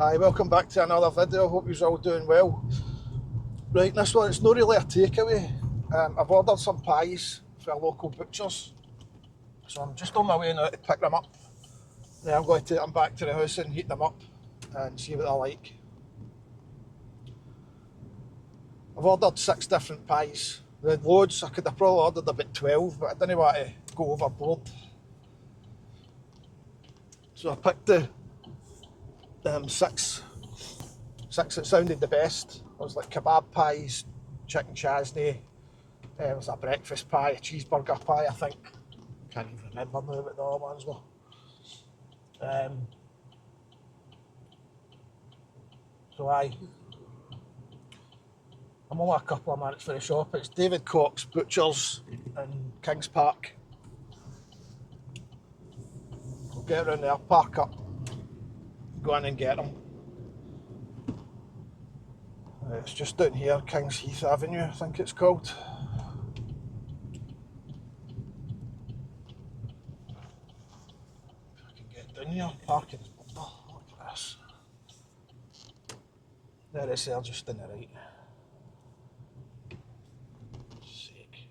Hi, welcome back to another video. Hope you're all doing well. Right, this one, it's not really a takeaway. I've ordered some pies for a local butcher's. So I'm just on my way now to pick them up. Then I'm going to take them back to the house and heat them up and see what they're like. I've ordered 6 different pies. They had loads. I could have probably ordered about 12, but I didn't want to go overboard. So I picked the 6 that sounded the best. There was like kebab pies, chicken chasni, there was a breakfast pie, a cheeseburger pie, I think. Can't even remember now what the other ones were. So I'm only a couple of minutes for the shop. It's David Cox Butchers in Kings Park. We'll get around there, park up, go in and get them. It's just down here, Kings Heath Avenue, I think it's called. If I can get down here, parking's wonder. Look at this. There it is there, just on the right. Sake.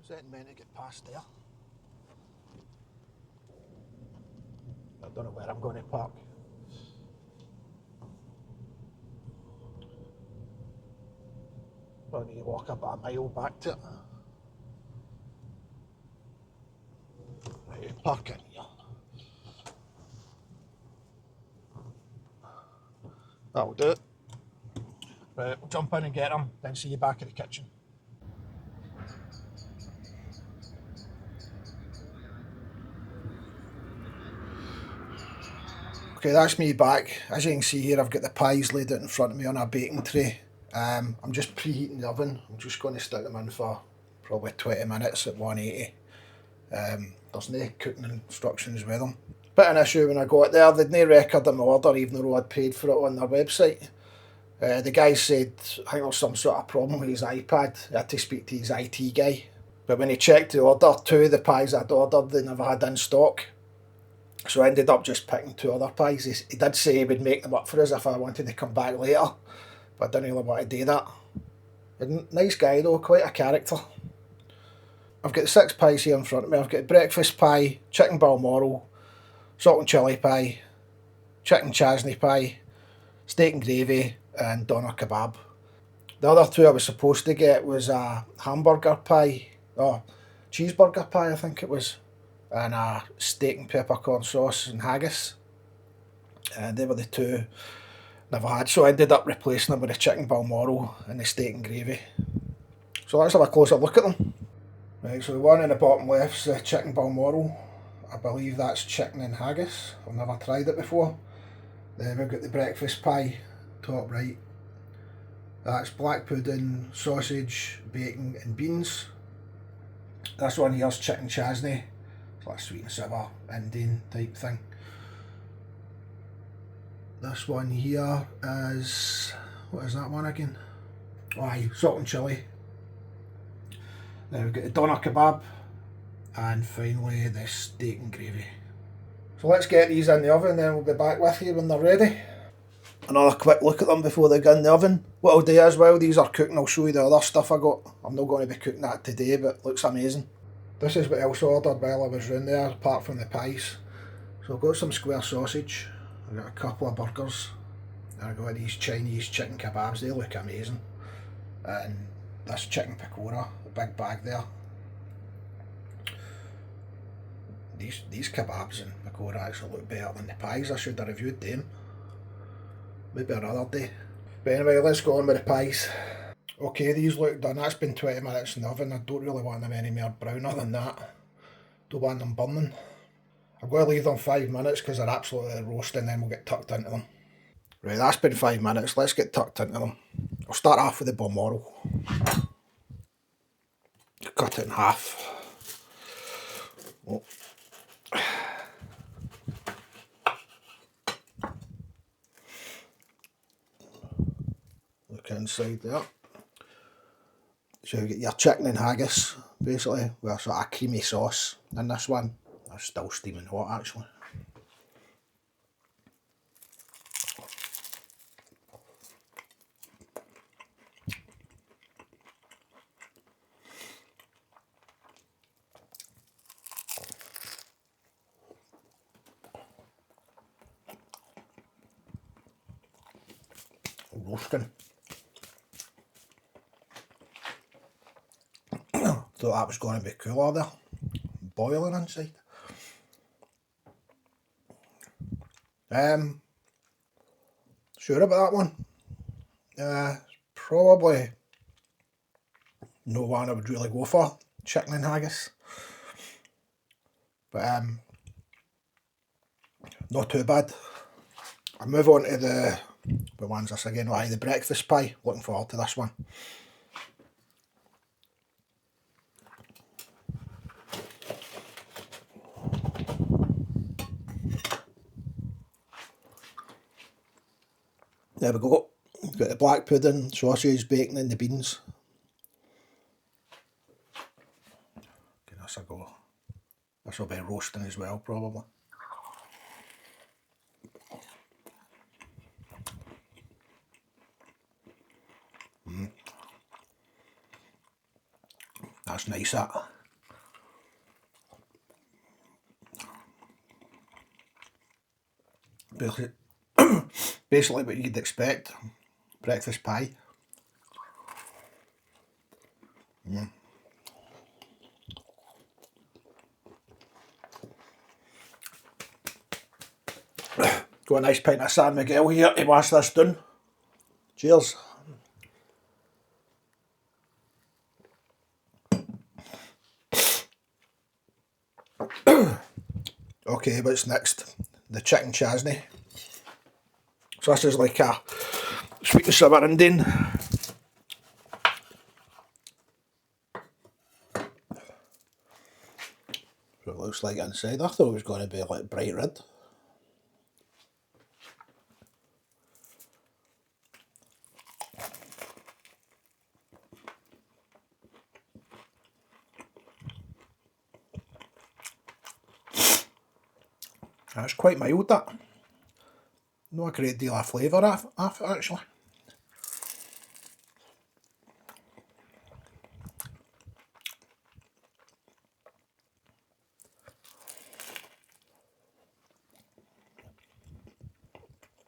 Is that meant to get past there? I don't know where I'm going to park. I need to walk about a mile back to it. Right, park in here. That'll do it. Right, we'll jump in and get them, then see you back at the kitchen. Okay, that's me back. As you can see here, I've got the pies laid out in front of me on a baking tray. I'm just preheating the oven. I'm just going to stick them in for probably 20 minutes at 180. There's no cooking instructions with them. Bit of an issue when I got there, they'd no record of my order even though I'd paid for it on their website. The guy said, I think there was some sort of problem with his iPad. He had to speak to his IT guy. But when he checked the order, 2 of the pies I'd ordered they never had in stock. So I ended up just picking 2 other pies. He did say he would make them up for us if I wanted to come back later, but I didn't really want to do that. Nice guy though, quite a character. I've got the 6 pies here in front of me. I've got breakfast pie, chicken Balmoral, salt and chilli pie, chicken chasni pie, steak and gravy, and doner kebab. The other 2 I was supposed to get was a hamburger pie, cheeseburger pie I think it was, and a steak and peppercorn sauce and haggis. And they were the 2 never had, so I ended up replacing them with the chicken Balmoral and the steak and gravy. So let's have a closer look at them. Right, so the one in the bottom left's the chicken Balmoral. I believe that's chicken and haggis. I've never tried it before. Then we've got the breakfast pie, top right. That's black pudding, sausage, bacon and beans. This one here's chicken chasni. It's like a sweet and sour Indian type thing. This one here is, what is that one again? Oh aye, salt and chilli. Then we've got the doner kebab, and finally the steak and gravy. So let's get these in the oven, then we'll be back with you when they're ready. Another quick look at them before they go in the oven. What I'll do as well, these are cooking, I'll show you the other stuff I got. I'm not going to be cooking that today, but it looks amazing. This is what else I ordered while I was round there, apart from the pies. So I've got some square sausage, I've got a couple of burgers, and I've got these Chinese chicken kebabs, they look amazing. And this chicken pakora, the big bag there. These kebabs and pakora actually look better than the pies. I should have reviewed them. Maybe another day. But anyway, let's go on with the pies. Okay, these look done. That's been 20 minutes in the oven. I don't really want them any more browner than that. Don't want them burning. I'm going to leave them 5 minutes because they're absolutely roasting, then we'll get tucked into them. Right, that's been 5 minutes. Let's get tucked into them. I'll start off with the Balmoral. Cut it in half. Oh. Look inside there. So you get your chicken and haggis, basically, with a sort of creamy sauce in this one. It's still steaming hot, actually. Roasting. Thought that was going to be cooler there. Boiling inside. Sure about that one. Probably no one I would really go for, chicken and haggis. But not too bad. I'll move on to the ones this again, the breakfast pie. Looking forward to this one. There we go. Got the black pudding, sausage, bacon and the beans. Give this a go. This will be roasting as well, probably. That's nice, that. Basically what you'd expect. Breakfast pie. Got a nice pint of San Miguel here to wash this down. Cheers. Okay, what's next? The chicken chasni. So this is like a sweet and sour Indian. So it looks like inside. I thought it was going to be like bright red. That's quite mild, that. Not a great deal of flavour off it, actually.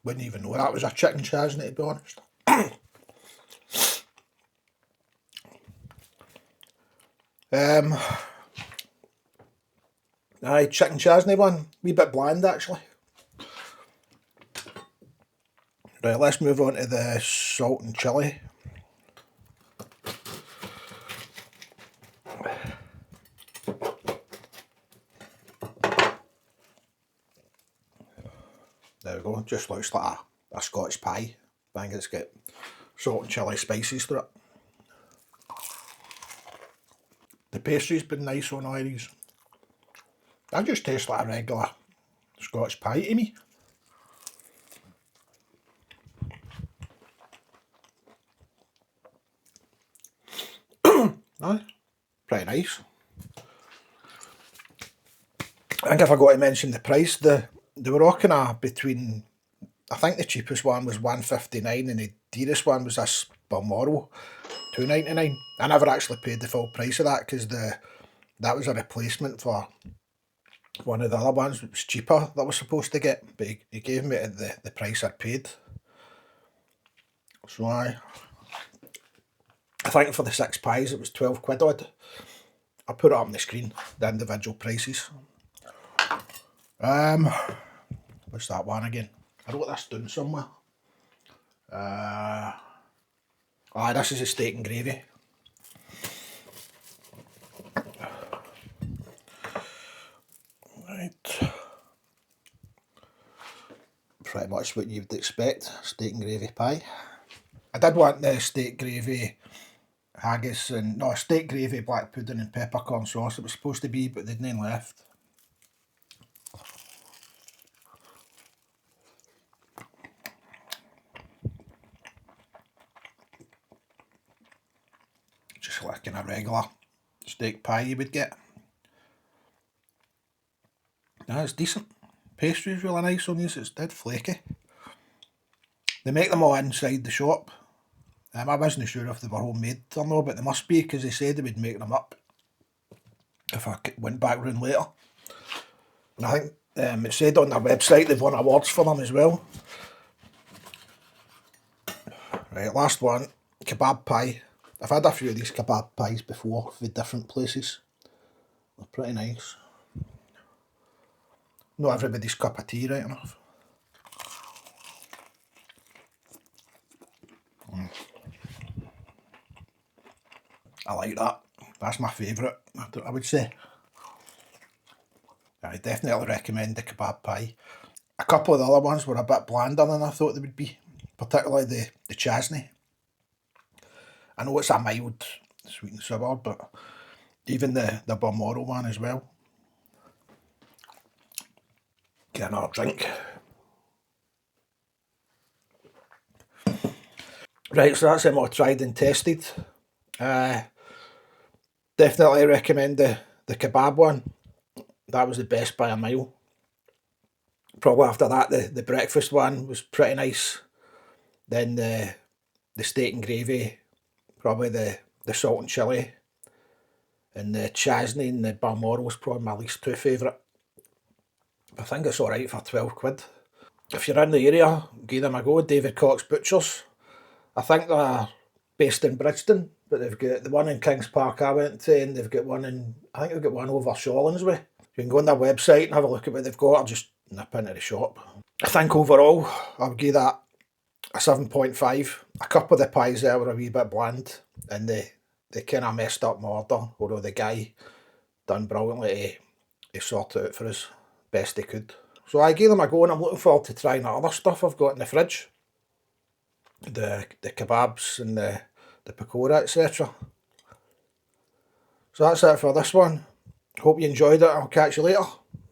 Wouldn't even know that was a chicken chasni, to be honest. Aye, chicken chasni one. Wee bit bland, actually. Right, let's move on to the salt and chilli. There we go, just looks like a Scotch pie. I think it's got salt and chilli spices through it. The pastry's been nice on all these. That just tastes like a regular Scotch pie to me. Aye, pretty nice. I think I forgot to mention the price. They were all kind of between, I think the cheapest one was $1.59 and the dearest one was this Balmoral, $2.99. I never actually paid the full price of that because that was a replacement for one of the other ones that was cheaper that I was supposed to get, but he gave me the price I'd paid. So I think for the 6 pies it was 12 quid odd. I'll put it up on the screen, the individual prices. What's that one again? I wrote this down somewhere. This is a steak and gravy. Right. Pretty much what you'd expect, steak and gravy pie. I did want the steak gravy haggis and, no, steak gravy, black pudding and peppercorn sauce it was supposed to be, but they'd none left. Just like a kind of regular steak pie you would get. Yeah, it's decent. Pastry's really nice on these, it's dead flaky. They make them all inside the shop. I wasn't sure if they were homemade or not, but they must be, because they said they would make them up if I went back round later. And I think it said on their website they've won awards for them as well. Right, last one, kebab pie. I've had a few of these kebab pies before for different places. They're pretty nice. Not everybody's cup of tea, right enough. I like that. That's my favourite, I would say. I definitely recommend the kebab pie. A couple of the other ones were a bit blander than I thought they would be, particularly the Chasni. I know it's a mild sweet and sour, but even the Balmoral one as well. Get another drink. Right, so that's them all tried and tested. Definitely recommend the kebab one. That was the best by a mile. Probably after that, the breakfast one was pretty nice. Then the steak and gravy, probably the salt and chilli. And the Chasni and the Balmoral was probably my least two favourite. I think it's alright for 12 quid. If you're in the area, give them a go. David Cox Butchers. I think they're based in Bridgeton, but they've got the one in Kings Park I went to, and they've got one in, I think they've got one over Shawlands way. You can go on their website and have a look at what they've got, or just nip into the shop. I think overall, I'll give that a 7.5. A couple of the pies there were a wee bit bland, and they kind of messed up my order, although the guy done brilliantly to sort it out for us best he could. So I gave them a go, and I'm looking forward to trying the other stuff I've got in the fridge. The kebabs and the pakora, etc. So that's it for this one. Hope you enjoyed it. I'll catch you later.